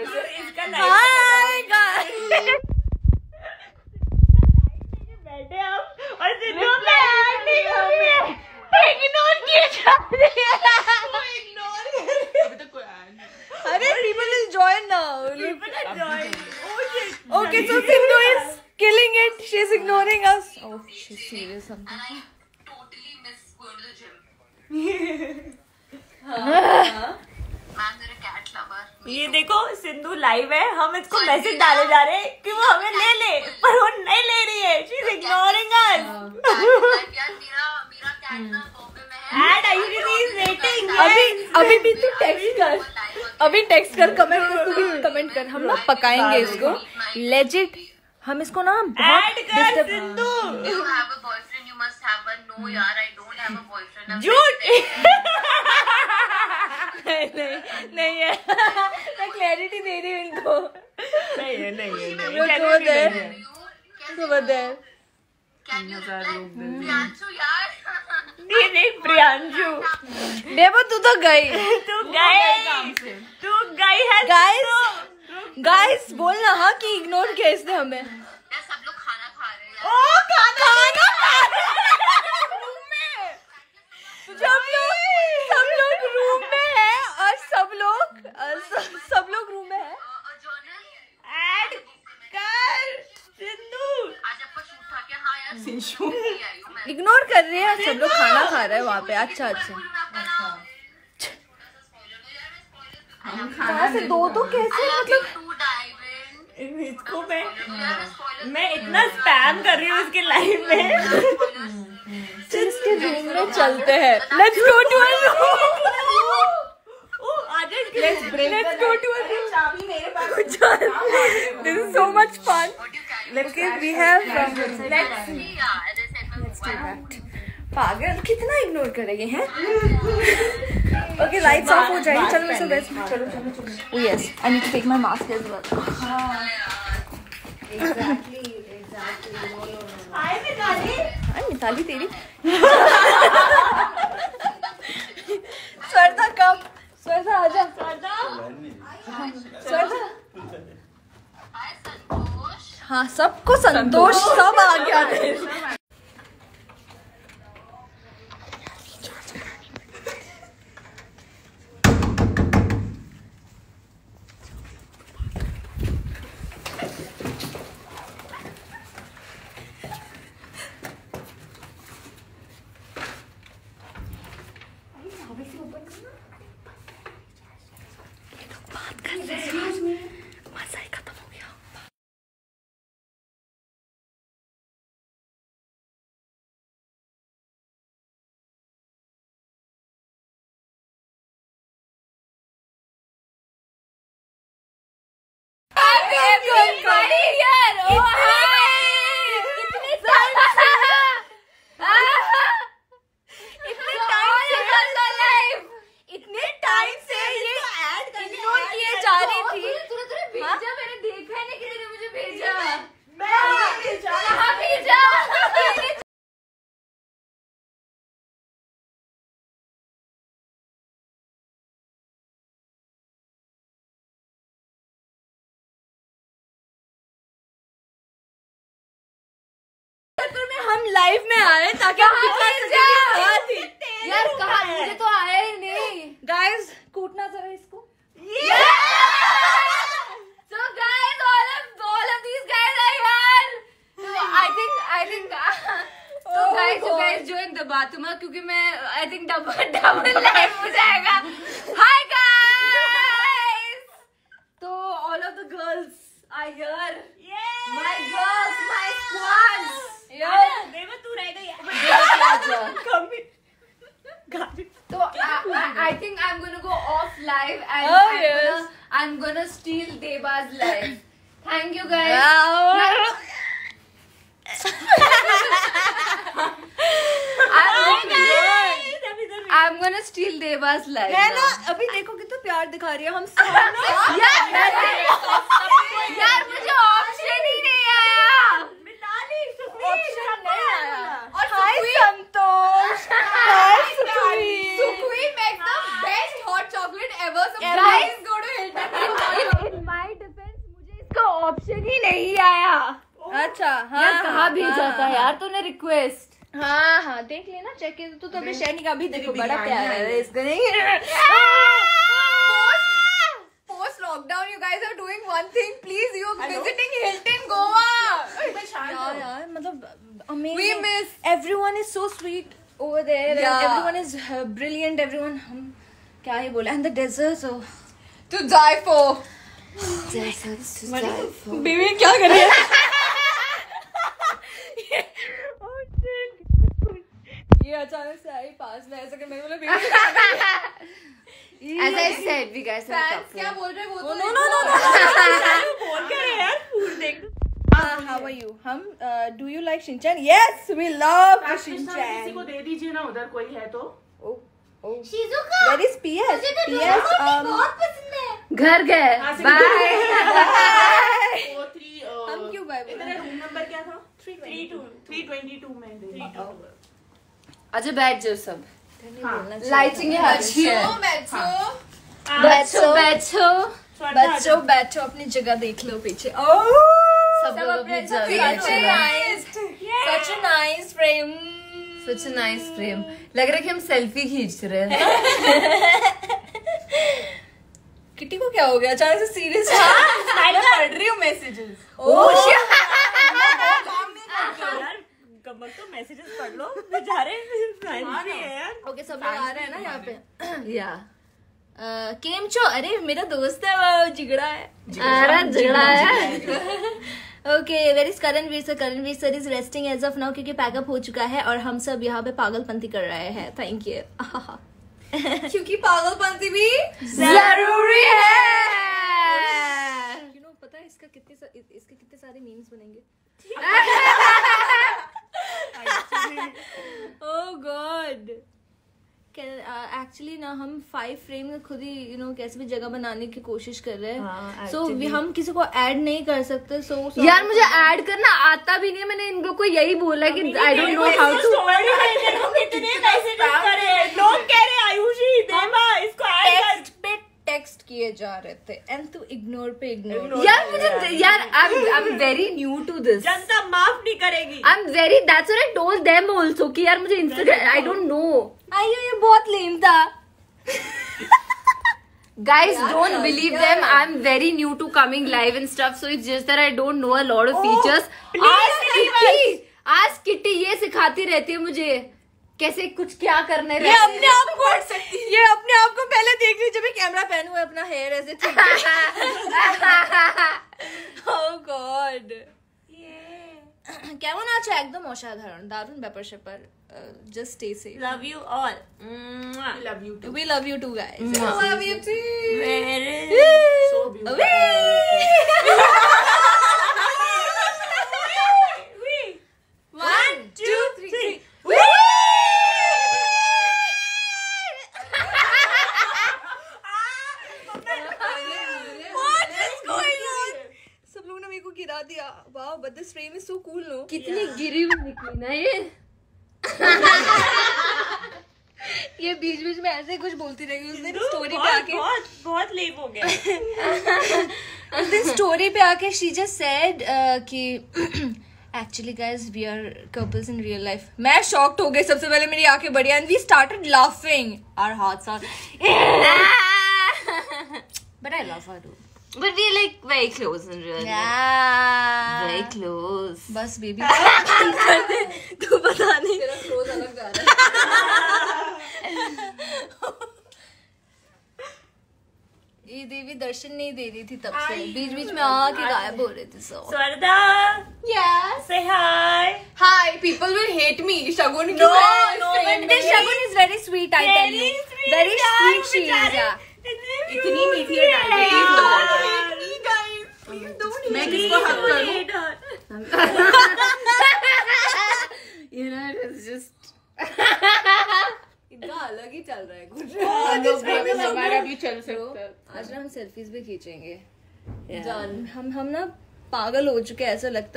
उधर से। Hi guys, बैठे हम और सिद्धू पे ऐड नहीं कर रही है, इग्नोर किए जा रहे हैं। अभी तक कोई आया नहीं। अरे people will join now. People are joining. Oh shit. Okay, so Sindhu is killing it. She's ignoring us. Oh, she's serious. Something. And I totally miss going to the gym. I'm a cat lover. ये देखो Sindhu live है, हम इसको message डाले जा रहे हैं कि वो हमें ले ले, पर वो नहीं ले रही है। She's ignoring us. यार मेरा cat ना बॉम्बे में है। And Ayushi is waiting. अभी भी तू टेक्स्ट कर, अभी टेक्स्ट कर, कमेंट कर, तू भी कमेंट कर। हम ना पकाएंगे इसको लेजिट, हम इसको ना ऐड कर Sindhu. You have a boyfriend, you must have one. No यार, I don't have a boyfriend. झूठ। नहीं है, मैं क्लैरिटी दे रही हूँ इनको। नहीं है। तो बता Can you reply? प्रियांशु यार। ये देख प्रियांशु, देवो तू तो गई। तू गई है। गाइस बोलना हाँ कि इग्नोर किया इसने हमें। यार सब लोग खाना खा रहे हैं यार। ओ खाना रूम में सब लोग रूम में है और सब लोग रूम में है। जर्नल ऐड कर सिंधु। आज आपका शूट था क्या? हाँ यार शूट नहीं आई हूँ मैं। इग्नोर कर रहे हैं, सब लोग खाना खा रहे हैं वहाँ पे। अच्छा कहाँ से दो कैसे मतलब? इसको मैं इतना स्पैम कर रही हूँ इसके लाइव में। इसके रूम में चलते हैं। Let's go to a room. Let's go to a room. This is so much fun. Okay, we have let's do that. पागल कितना इग्नोर करेंगे हैं? Okay, lights off हो जाएंगे। चलो मैं सब बेस्ट। चलो। Oh yes, I need to take my mask as well. Exactly. हाय मिताली तेरी। स्वर्धा कम। स्वर्धा आजा। स्वर्धा। हाँ सबको संतोष सब आ गया। मजा ही खत्म हो गया। इतने टाइम से ये इग्नोर किए जा रही थी। भेजा मैंने देखा है नहीं, किसी ने मुझे भेजा। हम लाइव में आ रहे हैं ताकि हम यार कहा मुझे तो आया ही नहीं। गाइस कूटना जरा इसको। So guys, all of these guys are here. So I think so guys join the bathroom क्योंकि मैं I think double live हो जाएगा. Hi guys. तो all of the girls are here. My girls, my squads. देवा तू रह गई। So I think I'm gonna go off live and I'm gonna steal Deva's live. Thank you guys. I'm gonna steal Deva's live. है ना? now. अभी देखो कितना प्यार दिखा रही है हम सब। यार मुझे ऑप्शन ही नहीं आया। ऑप्शन नहीं आया। हाय संतोष। हाय Sukhvi makes the best hot chocolate ever. So guys, go to Hilton. Option ही नहीं आया। अच्छा हाँ यार कहाँ भेजा था यार तूने रिक्वेस्ट? हाँ हाँ देख लेना, चेक किया तो अभी शेयर नहीं, अभी देखो बड़ा प्यार है इसका। नहीं post lockdown you guys are doing one thing, please, you visiting Hilton Goa. यार मतलब amazing, we miss, everyone is so sweet over there, and everyone is brilliant, everyone, हम क्या ही बोले, and the deserts are to die for. Baby क्या कर रही है? ये अचानक से आई पास में, ऐसा कि मैं बोला baby As I said, we guys are couple. क्या बोल रहे वो? नो बोल क्या रहे यार, फूड देख। How are you? हम do you like Shinchan? Yes, we love Shinchan. किसी को दे दीजिए ना, उधर कोई है तो। Oh. Where is PS? PS बहुत पसंद है। घर गए। Bye. हम क्यों बाय बोल रहे हैं? रूम नंबर क्या था? 322 में दे दी। अच्छा बैठ जाओ सब। लाइटिंग है अच्छी है। बैठो अपनी जगह देख लो पीछे। सब लोग अपनी जगह। Such a nice frame. Such a nice frame. लग रहा है कि हम सेल्फी खींच रहे हैं। किटी को क्या हो गया अचानक से सीरियस? मैं पढ़ रही हूँ मैसेजेस। यार कमर तो मैसेजेस पढ़ लो, बेचारे यार। ओके सब लोग आ रहे हैं ना यहाँ पे। या केमचो, अरे मेरा दोस्त है वो, जिगड़ा है। झगड़ा है। Okay, where is Karanveer sir? Karanveer sir is resting as of now क्योंकि पैकअप हो चुका है और हम सब यहाँ पे पागलपंती कर रहे हैं। Thank you. क्योंकि पागलपंती भी जरूरी है। यू नो पता है इसके कितने सारे मीम्स बनेंगे। ओह गॉड। एक्चुअली ना हम 5 फ्रेम का खुद ही कैसे भी जगह बनाने की कोशिश कर रहे हैं। सो हम किसी को ऐड नहीं कर सकते। सो यार मुझे ऐड करना आता भी नहीं है। मैंने इन लोग को यही बोला कि I don't know how to. कितने मैसेजेस करे लोग, कह रहे आयुषी देवा इसको ऐड पे टेक्स्ट किए जा रहे थे एंड तू इग्नोर यार मुझे यार I am very new to this. जनता माफ नहीं करेगी। I am very, that's what I told them also कि यार मुझे इंस्टाग्राम आई डोंट नो। आयो ये बहुत लेम था। Guys, don't believe them. I'm very new to coming live and stuff, so it's just that I don't know a lot of features. Ask Kitty, ये सिखाती रहती है मुझे कैसे कुछ क्या करने रहते हैं। अपने आप को पढ़ सकती है। ये अपने आप को पहले देख ली जब ये कैमरा पहन हुआ है, अपना हेयर ऐसे ठीक। Oh God. কেমন আছো? একদম অসাধারণ, দারুণ ব্যাপার স্যাপার। Just stay safe. Love you all. We love you too. We love you too, guys. Love you too. So beautiful. One, two, three. सब लोग ने मेरे को गिरा दिया। Wow, but this frame is so cool, no? कितनी गिरी हुई निकली ना ये। ये बीच बीच में ऐसे कुछ बोलती रहेगी। उस दिन स्टोरी पे आके बहुत लेप हो गया। उस दिन स्टोरी पे आके she just said कि actually guys we are couples in real life। मैं shocked हो गई। सबसे पहले मेरी आंखें बढ़ी and we started laughing our hearts out। But I love her too। But we are like very close in real life. Yeah। Very close. बस baby कर दे, तू पता नहीं तेरा क्लोज अलग जा रहा है। ये देवी दर्शन नहीं दे रही थी तब से, बीच बीच में आके गायब हो रहे थे। स्वर्दा, yes, say hi. hi, people will hate me। Shagun no, Shagun is very sweet, I tell you, very sweet she is। Yeah, इतनी मीठी है डायबिटीज। मैं किसको हक करूं? You know, it's just इनका अलग ही चल रहा है कुछ। हमारा भी चल सकता है। आज ना हम सेल्फीज भी खींचेंगे। जान हम ना पागल हो चुके हैं ऐसा लगता है।